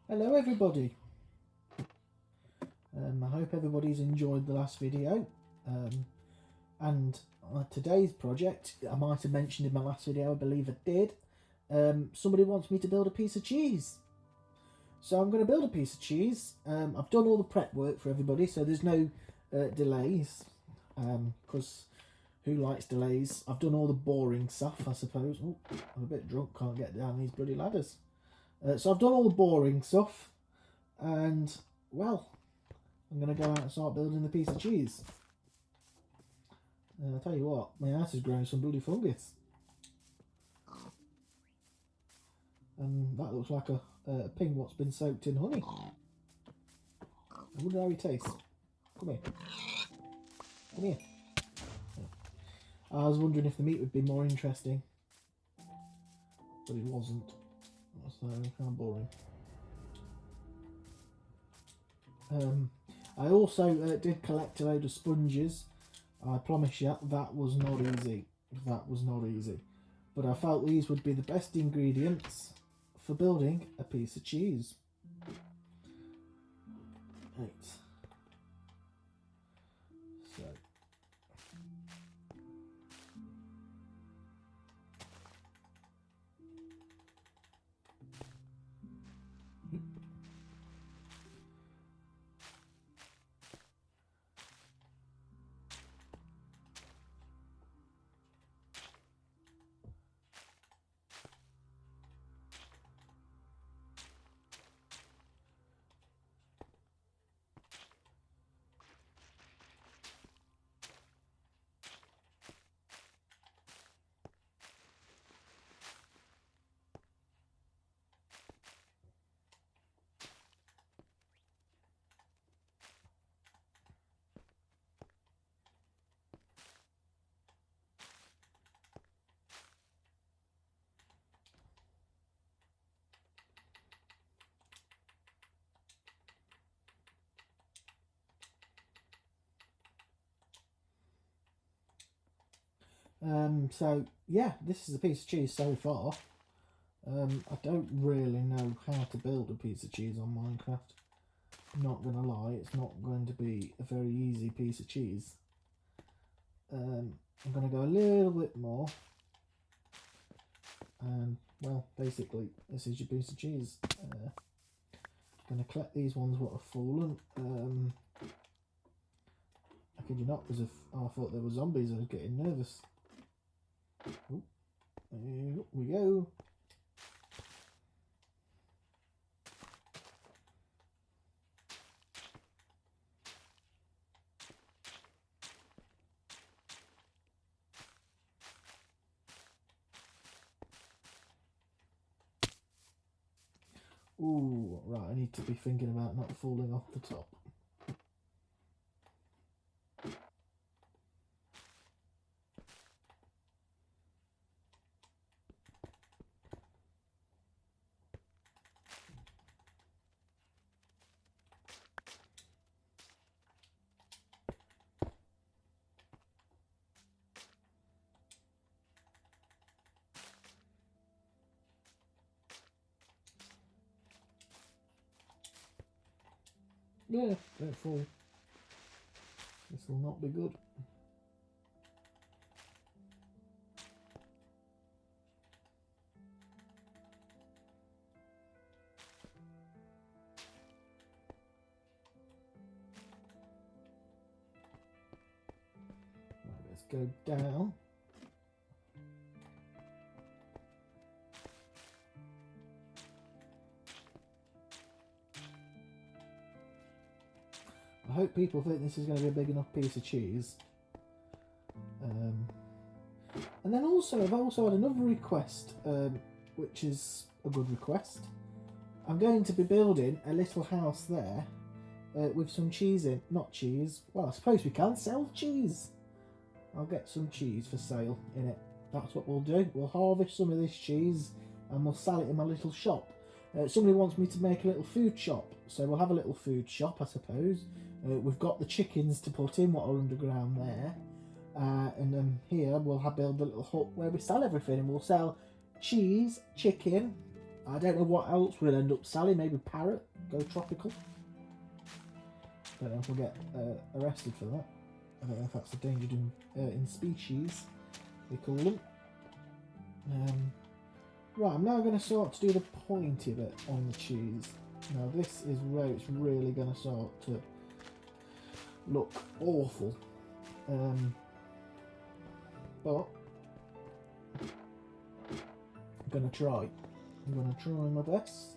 Hello everybody. I hope everybody's enjoyed the last video. And today's project, I might have mentioned in my last video, I believe I did. Somebody wants me to build a piece of cheese. So I'm going to build a piece of cheese. I've done all the prep work for everybody, so there's no delays. Because who likes delays? I've done all the boring stuff, I suppose. Ooh, I'm a bit drunk, can't get down these bloody ladders. So I've done all the boring stuff. And, well, I'm going to go out and start building the piece of cheese. I'll tell you what, my house is growing some bloody fungus. And that looks like a ping what's been soaked in honey. I wonder how he tastes. Come here. Come here. I was wondering if the meat would be more interesting. But it wasn't. So, how boring. I also did collect a load of sponges. I promise you, that was not easy. That was not easy. But I felt these would be the best ingredients for building a piece of cheese. Right. So. So yeah, this is a piece of cheese so far. I don't really know how to build a piece of cheese on Minecraft. Not gonna lie, it's not going to be a very easy piece of cheese. I'm gonna go a little bit more, and well, basically this is your piece of cheese. Gonna collect these ones what have fallen. I kid you not, I thought there were zombies. I was getting nervous. Oh, here we go. Ooh, right, I need to be thinking about not falling off the top. Yeah, don't fall. This will not be good. Right, let's go down. I hope people think this is going to be a big enough piece of cheese. And then also, I've also had another request, which is a good request. I'm going to be building a little house there with some cheese in. Not cheese. Well, I suppose we can sell cheese. I'll get some cheese for sale in it. That's what we'll do. We'll harvest some of this cheese and we'll sell it in my little shop. Somebody wants me to make a little food shop, so we'll have a little food shop, I suppose. We've got the chickens to put in what are underground there. And then here we'll build a little hut where we sell everything, and we'll sell cheese, chicken, I don't know what else we'll end up selling. Maybe parrot, go tropical. Don't know if we'll get arrested for that. I don't know if that's endangered in species, they call them. Right, I'm now going to start to do the pointy bit on the cheese. Now this is where it's really going to start to look awful. But I'm going to try. I'm going to try my best.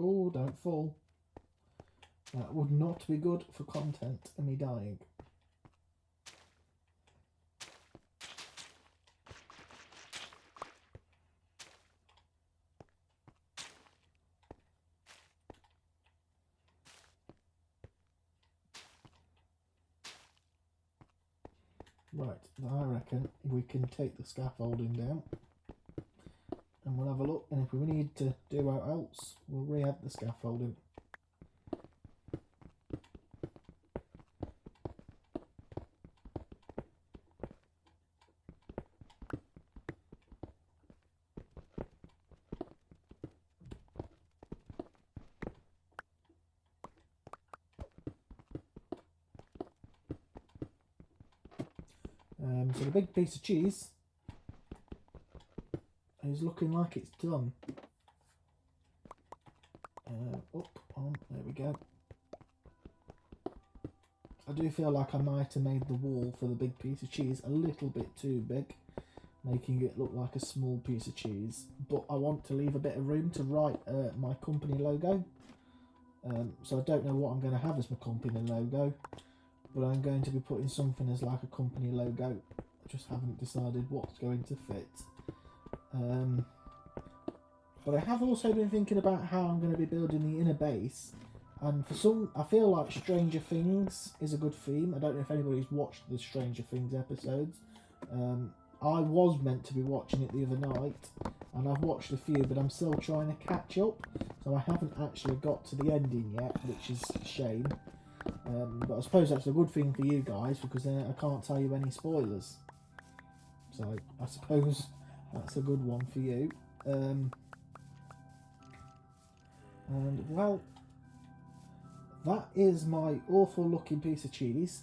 Oh, don't fall. That would not be good for content and me dying. Right, I reckon we can take the scaffolding down and we'll have a look, and if we need to do out else, we'll re-add the scaffolding. So the big piece of cheese is looking like it's done. Up, on, there we go. I do feel like I might have made the wall for the big piece of cheese a little bit too big, making it look like a small piece of cheese. But I want to leave a bit of room to write my company logo. So I don't know what I'm going to have as my company logo, but I'm going to be putting something as like a company logo. I just haven't decided what's going to fit. But I have also been thinking about how I'm going to be building the inner base, and for some, I feel like Stranger Things is a good theme. I don't know if anybody's watched the Stranger Things episodes. I was meant to be watching it the other night, and I've watched a few, but I'm still trying to catch up, so I haven't actually got to the ending yet, which is a shame. But I suppose that's a good thing for you guys, because then I can't tell you any spoilers. So I suppose that's a good one for you. And well, that is my awful looking piece of cheese.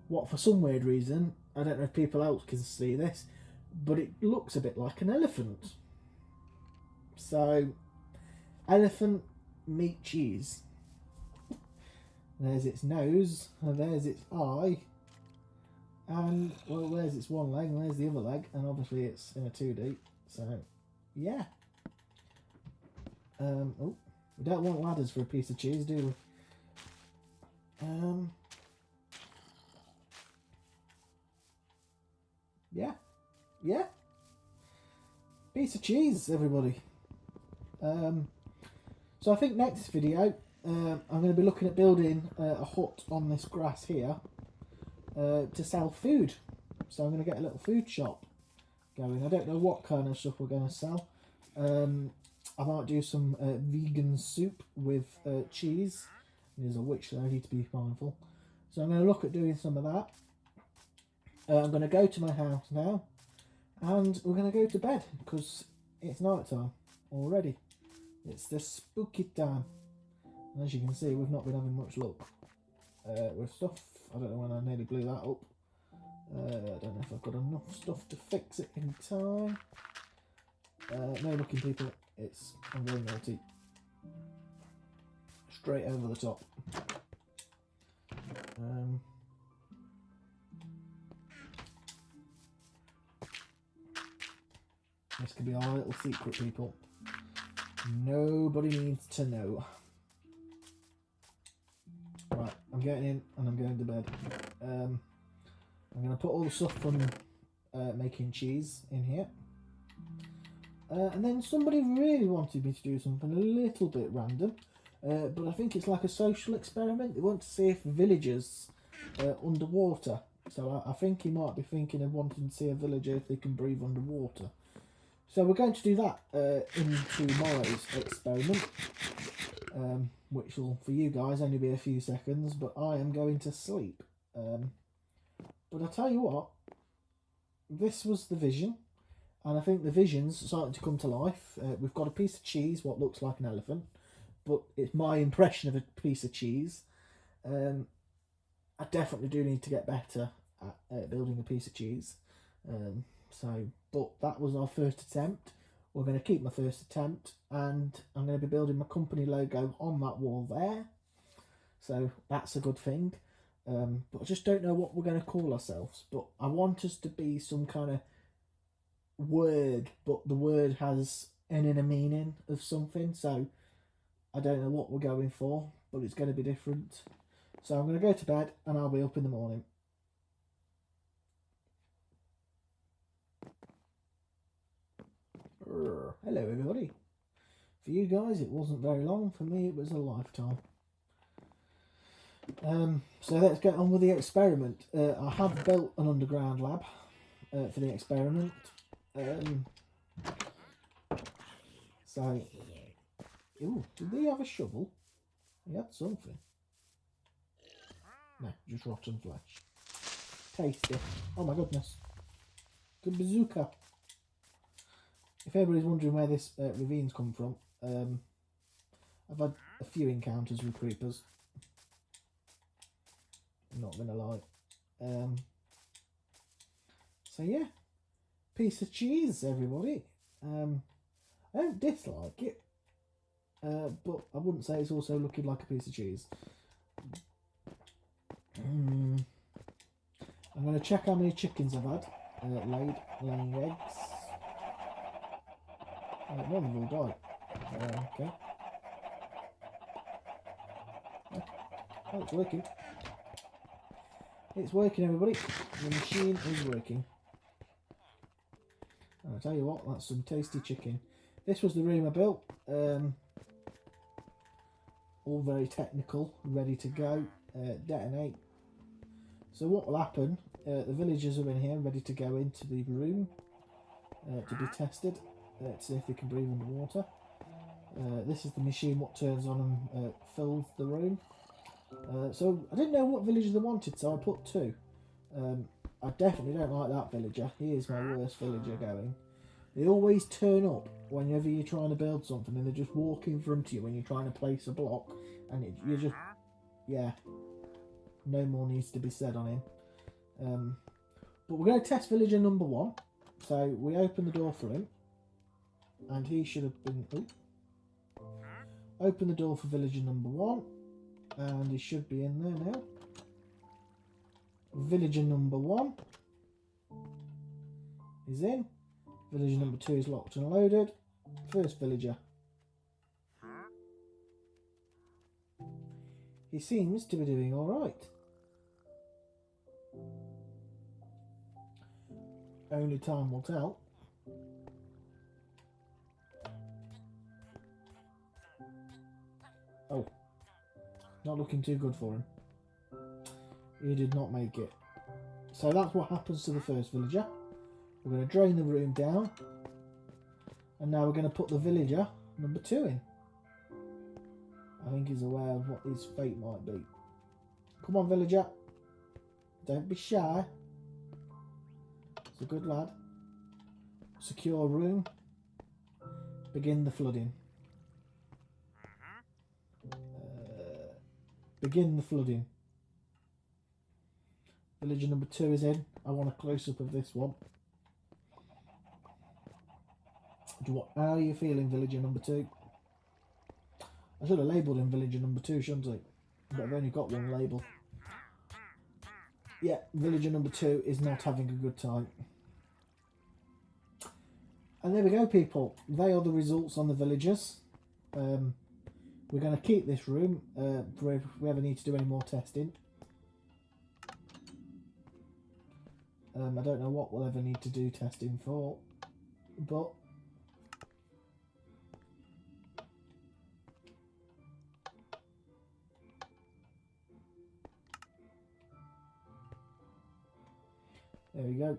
What, for some weird reason, I don't know if people else can see this, but it looks a bit like an elephant. So, elephant meat cheese. There's its nose, and there's its eye, and, well, there's its one leg, and there's the other leg, and obviously it's in a 2D, so, yeah. Oh, we don't want ladders for a piece of cheese, do we? Yeah. Piece of cheese, everybody. So I think next video, I'm going to be looking at building a hut on this grass here to sell food. So I'm going to get a little food shop going. I don't know what kind of stuff we're going to sell. I might do some vegan soup with cheese. There's a witch there, I need to be mindful. So I'm going to look at doing some of that. I'm going to go to my house now, and we're going to go to bed because it's night time already. It's the spooky time. And as you can see, we've not been having much luck with stuff. I don't know when I nearly blew that up. I don't know if I've got enough stuff to fix it in time. No looking people, I'm very naughty. Straight over the top. This could be our little secret, people. Nobody needs to know. Right, I'm getting in and I'm going to bed. I'm going to put all the stuff from making cheese in here. And then somebody really wanted me to do something a little bit random, but I think it's like a social experiment. They want to see if villagers underwater. So I think he might be thinking of wanting to see a villager if they can breathe underwater. So we're going to do that in tomorrow's experiment, which will, for you guys, only be a few seconds, but I am going to sleep. But I tell you what, this was the vision, and I think the vision's starting to come to life. We've got a piece of cheese, what looks like an elephant, but it's my impression of a piece of cheese. I definitely do need to get better at building a piece of cheese. But that was our first attempt. We're going to keep my first attempt, and I'm going to be building my company logo on that wall there. So that's a good thing. But I just don't know what we're going to call ourselves. But I want us to be some kind of word, but the word has an inner meaning of something. So I don't know what we're going for, but it's going to be different. So I'm going to go to bed, and I'll be up in the morning. Hello everybody. For you guys it wasn't very long, for me it was a lifetime. So let's get on with the experiment. I have built an underground lab for the experiment. Ooh, did they have a shovel? He had something. No, just rotten flesh. Tasty. Oh my goodness. Good bazooka. If anybody's wondering where this ravine's come from, I've had a few encounters with creepers. I'm not going to lie. So yeah, piece of cheese, everybody. I don't dislike it, but I wouldn't say it's also looking like a piece of cheese. I'm going to check how many chickens I've had laying eggs. One of them will die. Okay. Oh, it's working. It's working, everybody. The machine is working. I'll tell you what, that's some tasty chicken. This was the room I built. All very technical, ready to go. Detonate. So what will happen, the villagers are in here ready to go into the room to be tested. To see if they can breathe underwater. This is the machine what turns on and fills the room. So I didn't know what villager they wanted, so I put 2. I definitely don't like that villager. He is my worst villager going. They always turn up whenever you're trying to build something, and they just walk in front of you when you're trying to place a block, and you're just, yeah, no more needs to be said on him. But we're going to test villager number 1. So we open the door for him. And he should have been... Oh. Open the door for villager number 1. And he should be in there now. Villager number 1 is in. Villager number 2 is locked and loaded. First villager. He seems to be doing alright. Only time will tell. Oh, not looking too good for him. He did not make it. So that's what happens to the first villager. We're going to drain the room down. And now we're going to put the villager number 2 in. I think he's aware of what his fate might be. Come on, villager. Don't be shy. He's a good lad. Secure room. Begin the flooding. Begin the flooding. Villager number 2 is in. I want a close-up of this one. How are you feeling, villager number 2? I should have labelled him villager number 2, shouldn't I? But I've only got one label. Yeah, villager number 2 is not having a good time. And there we go, people. They are the results on the villagers. We're going to keep this room for if we ever need to do any more testing. I don't know what we'll ever need to do testing for, but There we go.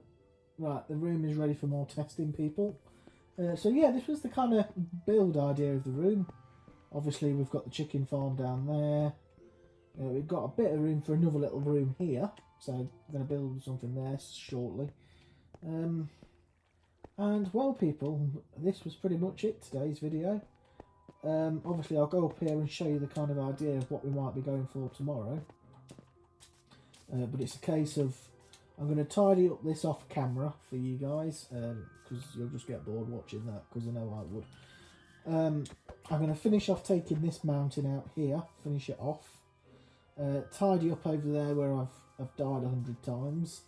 Right, the room is ready for more testing, people. So yeah, this was the kind of build idea of the room. Obviously, we've got the chicken farm down there. We've got a bit of room for another little room here. So I'm going to build something there shortly. And well, people, this was pretty much it, today's video. Obviously, I'll go up here and show you the kind of idea of what we might be going for tomorrow. But it's a case of, I'm going to tidy up this off camera for you guys, because you'll just get bored watching that, because I know I would. I'm going to finish off taking this mountain out here, finish it off. Tidy up over there where I've died 100 times.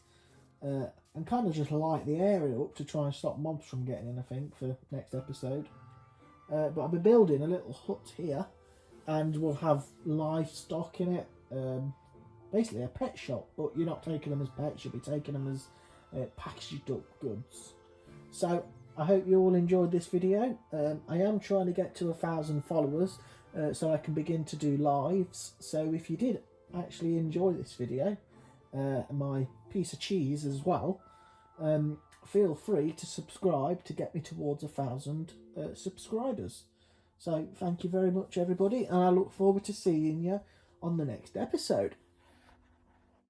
And kind of just light the area up to try and stop mobs from getting in, I think, for next episode. But I'll be building a little hut here, and we'll have livestock in it. Basically a pet shop, but you're not taking them as pets, you'll be taking them as packaged up goods. So I hope you all enjoyed this video. I am trying to get to 1,000 followers so I can begin to do lives. So if you did actually enjoy this video, my piece of cheese as well, feel free to subscribe to get me towards 1,000 subscribers. So thank you very much, everybody, and I look forward to seeing you on the next episode.